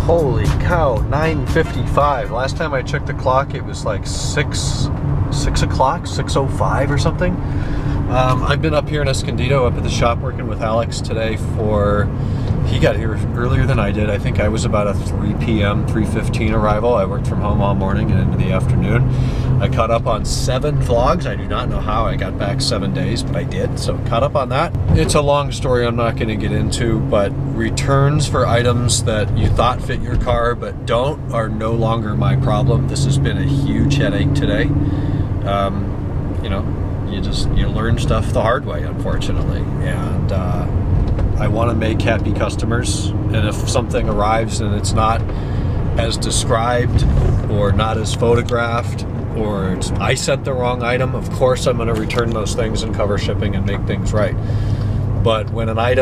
Holy cow, 9:55. Last time I checked the clock, it was like 6 o'clock, 6:05 or something. I've been up here in Escondido, up at the shop working with Alex today he got here earlier than I did. I think I was about a 3 p.m., 3:15 arrival. I worked from home all morning and into the afternoon. I caught up on 7 vlogs. I do not know how I got back 7 days, but I did, so caught up on that. It's a long story I'm not going to get into, but returns for items that you thought fit your car but don't are no longer my problem. This has been a huge headache today. You know, you learn stuff the hard way, unfortunately, and I want to make happy customers, and if something arrives and it's not as described or not as photographed, or I sent the wrong item, of course I'm going to return those things and cover shipping and make things right. But when I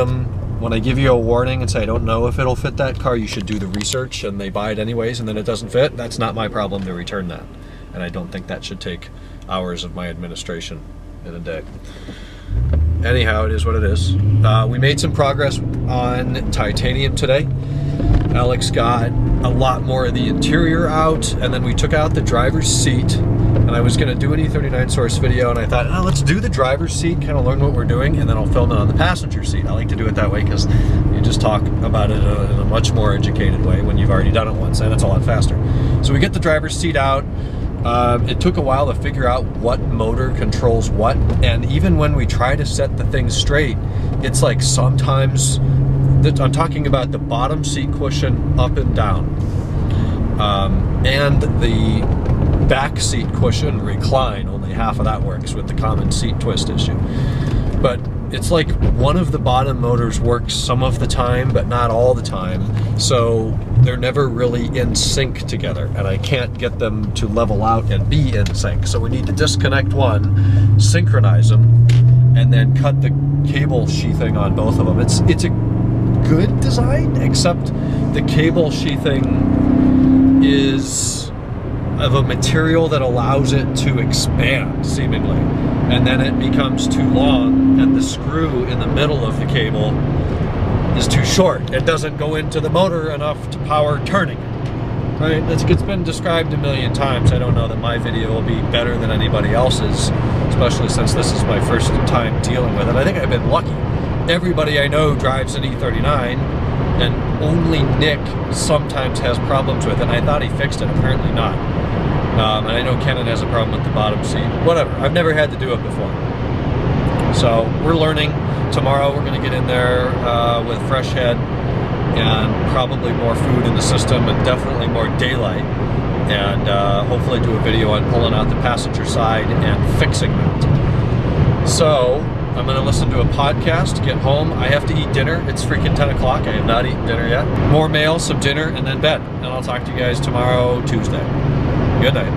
give you a warning and say I don't know if it'll fit that car, you should do the research, and they buy it anyways and then it doesn't fit, that's not my problem to return that. And I don't think that should take hours of my administration in a day. Anyhow, it is what it is. We made some progress on titanium today. Alex got a lot more of the interior out, and then we took out the driver's seat, and I was going to do an E39 source video, and I thought, oh, let's do the driver's seat, kind of learn what we're doing, and then I'll film it on the passenger seat. I like to do it that way because you just talk about it in a much more educated way when you've already done it once, and it's a lot faster. So we get the driver's seat out. It took a while to figure out what motor controls what, and even when we try to set the thing straight, it's like sometimes, I'm talking about the bottom seat cushion up and down, and the back seat cushion recline, only half of that works with the common seat twist issue. But it's like one of the bottom motors works some of the time, but not all the time. So they're never really in sync together, and I can't get them to level out and be in sync. So we need to disconnect one, synchronize them, and then cut the cable sheathing on both of them. It's a good design, except the cable sheathing is of a material that allows it to expand, seemingly, and then it becomes too long, and the screw in the middle of the cable is too short. It doesn't go into the motor enough to power turning it, right? It's been described a million times. I don't know that my video will be better than anybody else's, especially since this is my first time dealing with it. I think I've been lucky. Everybody I know drives an E39, and only Nick sometimes has problems with it. And I thought he fixed it, apparently not. And I know Kenan has a problem with the bottom seat. Whatever, I've never had to do it before. So we're learning. Tomorrow we're gonna get in there with fresh head and probably more food in the system and definitely more daylight. And hopefully do a video on pulling out the passenger side and fixing that. So I'm gonna listen to a podcast, get home. I have to eat dinner. It's freaking 10 o'clock. I have not eaten dinner yet. More mail, some dinner, and then bed. And I'll talk to you guys tomorrow, Tuesday. Good night.